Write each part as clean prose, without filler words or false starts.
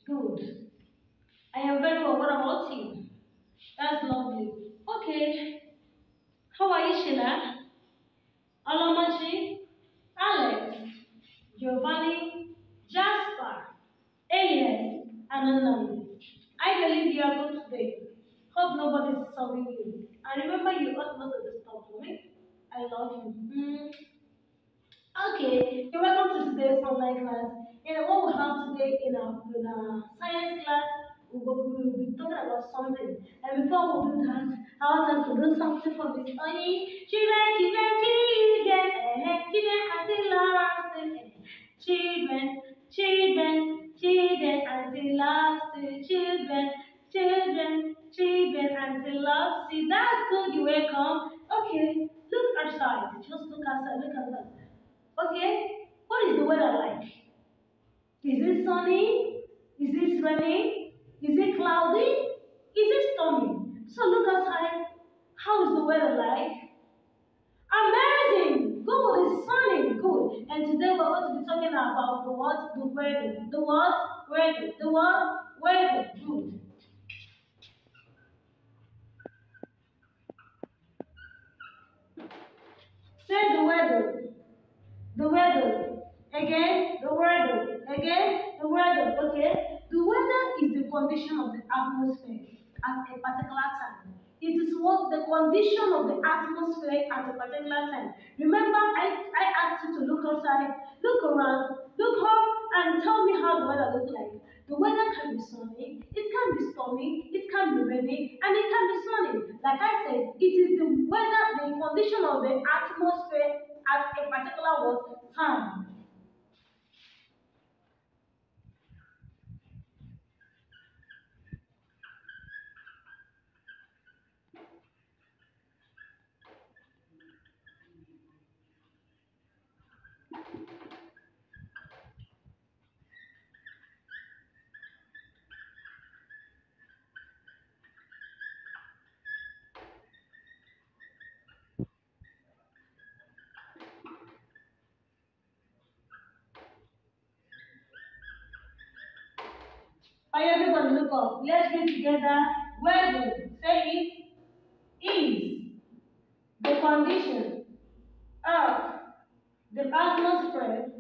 Good. I am very well. What about you? That's lovely. Okay. How are you, Sheila? Alamachi, Alex, Giovanni, Jasper, Elias, and Anand. I believe you are good today. Hope nobody is disturbing you. And remember, you ought not to disturb me. I love you. Okay, you're welcome to today's online class. And what we have today in our science class, we will be talking about something. And before we do that, I want us to do something for Miss Oni. Children, children, children, children, until last children, children, children, until last children, children, children, until last. See, that's good. You welcome. Okay, look outside. Just look outside. Look outside. Okay, what is the weather like? Is it sunny? Is it rainy? Is it cloudy? Is it stormy? So look outside. How is the weather like? Amazing! Good, it's sunny, good. And today we're going to be talking about the what? The weather. The what? Weather. The what? Weather. Good. Say the weather. The weather. Again, the weather. Again, the weather. Okay? The weather is the condition of the atmosphere at a particular time. It is what the condition of the atmosphere at a particular time. Remember, I asked you to look outside, look around, look up, and tell me how the weather looks like. The weather can be sunny, it can be stormy, it can be rainy, and it can be sunny. Like I said, it is the weather, the condition of the atmosphere at a particular what time. Alright, everybody look up. Let's read together. Weather, say it, is the condition of the atmosphere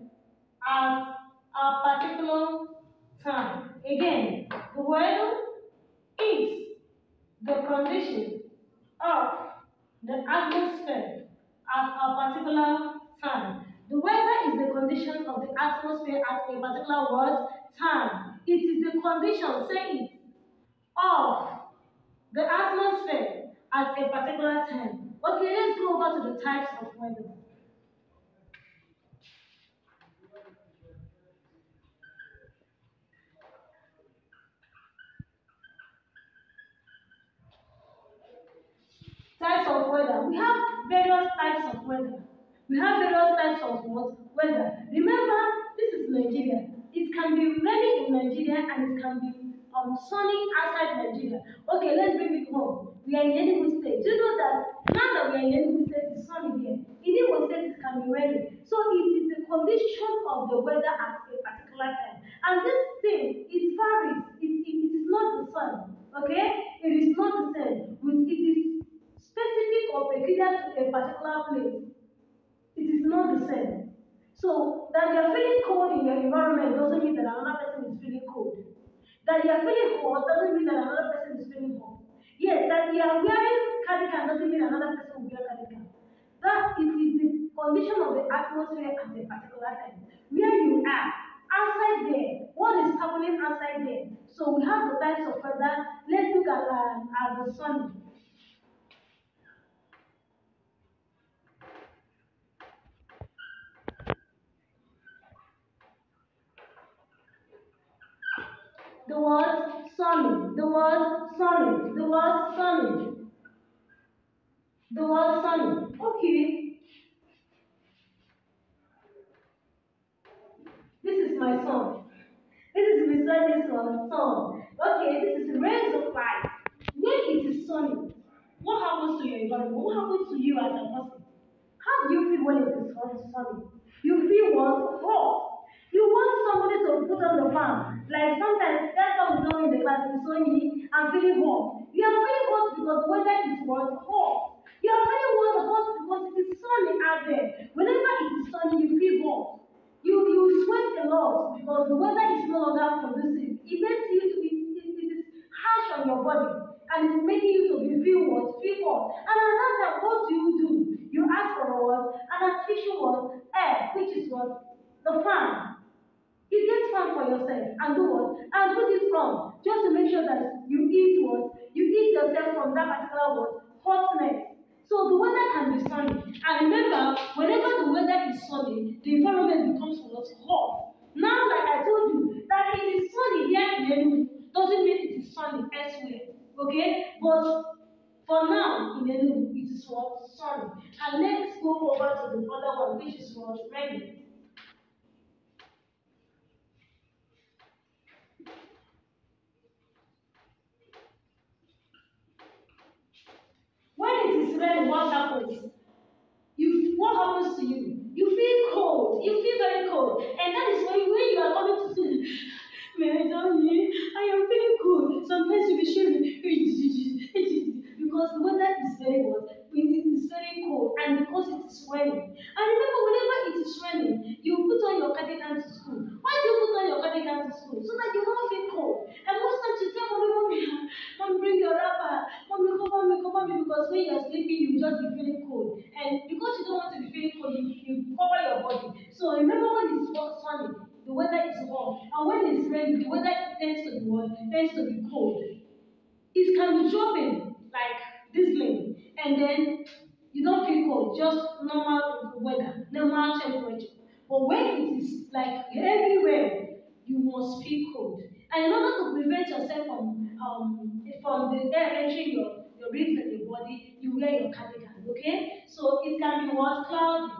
at a particular time. Again, the weather is the condition of the atmosphere at a particular time. The weather is the condition of the atmosphere at a particular what? Time. It is the condition, say it, of the atmosphere at a particular time. Okay, let's go over to the types of weather. Types of weather. We have various types of weather. We have various types of what? Weather. Remember, this is Nigeria. It can be rainy in Nigeria and it can be sunny outside Nigeria. Okay, let's bring it home. We are in Enugu State. Do you know that now that we are in Enugu State, it's sunny here. In Enugu State, it can be rainy. So it is the condition of the weather at a particular time. And this thing, it varies. It is not the sun. Okay? It is not the same. It is specific or peculiar to a particular place. It is not the same. So that you are feeling cold in your environment doesn't mean that another person is feeling cold. That you are feeling hot doesn't mean that another person is feeling hot. Yes, that you are wearing cardigan doesn't mean another person will wear cardigan. That it is the condition of the atmosphere at a particular time. Where you are, outside there, what is happening outside there? So we have the types of weather. Let's look at the sun. The word sunny, the word sunny, the word sunny, the word sunny. Okay, this is my son. This is beside this one, sun. Okay, this is rays of light. When it is sunny, what happens to your environment? What happens to you as a person? How do you feel when it is sunny? You feel what? Hot. You want somebody to put on the fan. Like sometimes feeling hot. You are feeling hot because the weather is what? Hot. You are feeling what hot because it is sunny out there. Whenever it is sunny, you feel hot. You sweat a lot because the weather is no longer conducive. It makes you to be it is harsh on your body and it's making you to be feel what? Feel hot. And at that time, what do? You ask for what? An artificial what? Air, which is what? The fan. You get fan for yourself and do what? And put it on just to make sure that you eat what? You eat yourself from that particular what? Hotness. So the weather can be sunny. And remember, whenever the weather is sunny, the environment becomes what? Hot. Now, like I told you, that it is sunny here in Enugu doesn't mean it is sunny elsewhere. Okay? But for now, in Enugu, it is what? Sunny. And let's go over to the other one, which is what? Rainy. When it is rain, what happens? What happens to you? You feel cold. You feel very cold, and that is when you are coming to say, "Man, I am feeling cold." Sometimes you be shivering because the weather is very hot. It is very cold, and because it is raining. And remember, whenever it is raining, you put on your cardigan to school. Why do you put on your cardigan to school? So that you don't feel cold. And most times you tell mommy, "Mom, bring your wrapper. Mommy, cover me," because when you are sleeping, you just be feeling cold. And because you don't want to be feeling cold, you cover your body. So remember when it's sunny, the weather is hot. And when it's raining, the weather tends to be what? Tends to be cold. It can be dropping like this lane, and then you don't feel cold, just normal weather, normal temperature. But when it is like heavy rain, you must feel cold. And in order to prevent yourself from the air entering your ribs and your body, you wear your cardigan. Okay? So it can be what? Cloudy.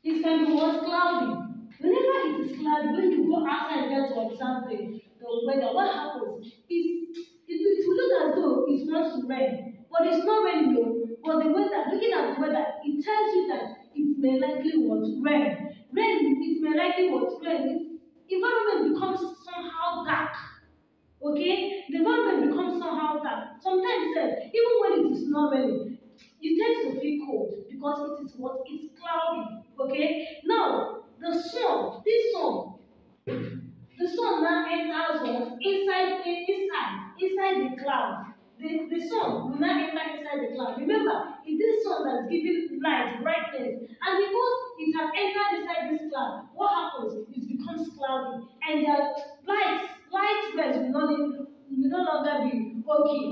It can be what? Cloudy. Whenever it is cloudy, when you go outside there to observe the weather, what happens is it will look as though it wants to rain, but it's not raining though. But the weather, looking at the weather, it tells you that it may likely what? Rain. Rain, it may likely what? Rain. Its environment becomes somehow dark. Okay? The environment becomes somehow dark. Sometimes, even when it is not raining, you tend to feel cold because it is what? It's cloudy. Okay? Now, the sun now enters what? Inside the cloud. The sun will now enter inside the cloud. Remember, it is sun that's giving light, brightness. And because it has entered inside this cloud, what happens? It becomes cloudy. And the light rays will no longer be okay.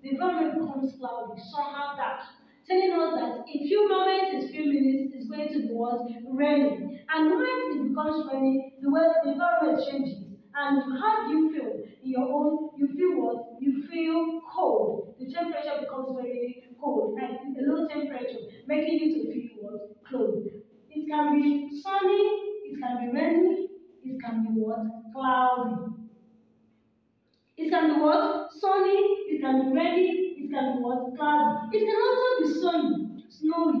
The environment becomes cloudy, somehow dark, telling us that in few moments, in few minutes, it's going to be what? Raining. And once it becomes raining, the environment changes. And how do you feel in your own? You feel what? You feel cold. The temperature becomes very cold, and a low temperature, making you to feel what? Cold. It can be sunny, it can be rainy, it can be what? Cloudy. It can be what? Sunny, it can be rainy, it can be what? Cloudy. It can also be sunny, snowy.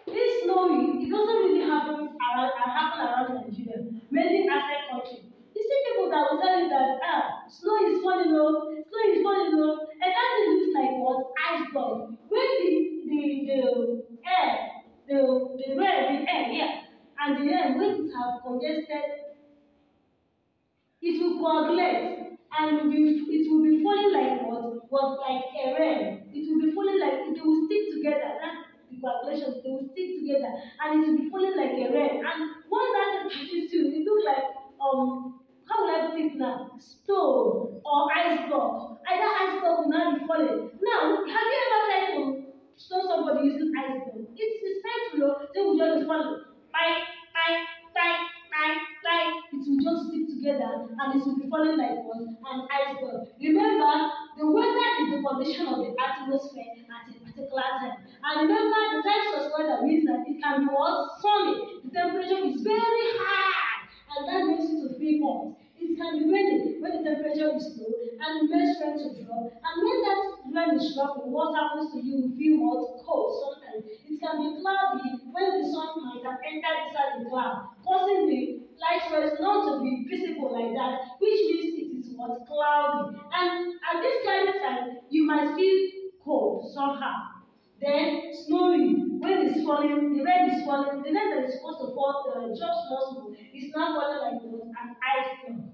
This snowy, it doesn't really happen around Nigeria, mainly outside country. You see people that will tell you that snow is falling low, snow is falling low, and that thing looks like what? Iceberg. When the air, the air, yeah, and the air, when it have congested, it will coagulate and it will be falling like what like a rain. It will be falling like it will stick together. That's the coagulation. They will stick together and it will be falling like a rain. And once that touches you, it looks like how will I put it now? Stone or ice block. Either ice block will not be falling. Now, have you ever tried to stone somebody using ice block? It's painful, they will just fall. Bye, bye, bye, bye, bye. It will just stick together and it will be falling like what? An iceberg. Remember, the weather is the condition of the atmosphere at a particular time. And remember, the types of weather means that it can be what? Sunny. the temperature is very high, and that makes you to feel hot. It can be raining when the temperature is low and it makes rain to drop. And when that rain is dropping, what happens to you? You feel what? Cold sometimes. It can be cloudy when the sun might have entered inside the cloud, causing the light rays not to be visible like that, which means it is what? Cloudy. And at this kind of time, you might feel cold somehow. Then snowing, when it's falling, the rain is falling, the rain that is supposed to fall just small small is now falling like what? An iceberg.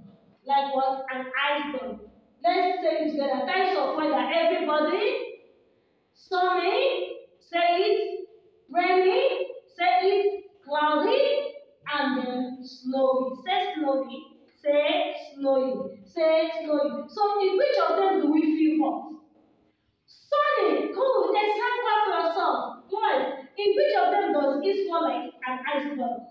Like what? An iceberg. Let's say it together. Types of weather, everybody. Sunny, say it. Rainy, say it. Cloudy, and then snowy. Say snowy. Say snowy. Say snowy. So in which of them do we feel hot? Sunny, cool, exact clap for yourself. Boys, in which of them does it fall like an iceberg?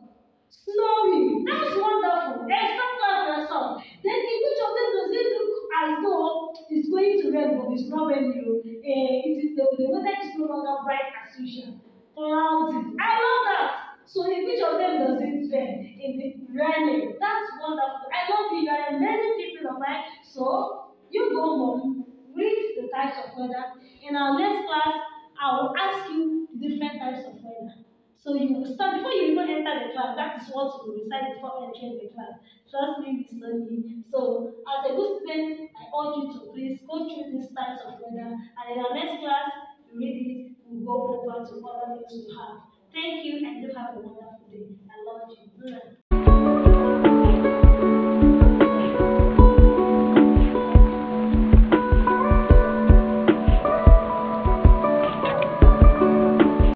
Snowy, that's wonderful. Exact clap for yourself. Then in which of them does it look as though it's going to rain but it's not raining? It is the weather is no longer bright as usual. Cloudy. I love that. So in which of them does it rain? In the raining. That's wonderful. I love you. You are amazing people of mine. So you go home, read the types of weather. In our next class, I will ask you the different types of weather. So you will start before you even enter the class. That is what you will recite before entering the class. Trust me, Miss Loni. So as a good student, I urge you to please go through these types of weather. And in our next class, you read it. We'll go over to other things you have. Thank you, and do have a wonderful day. I love you.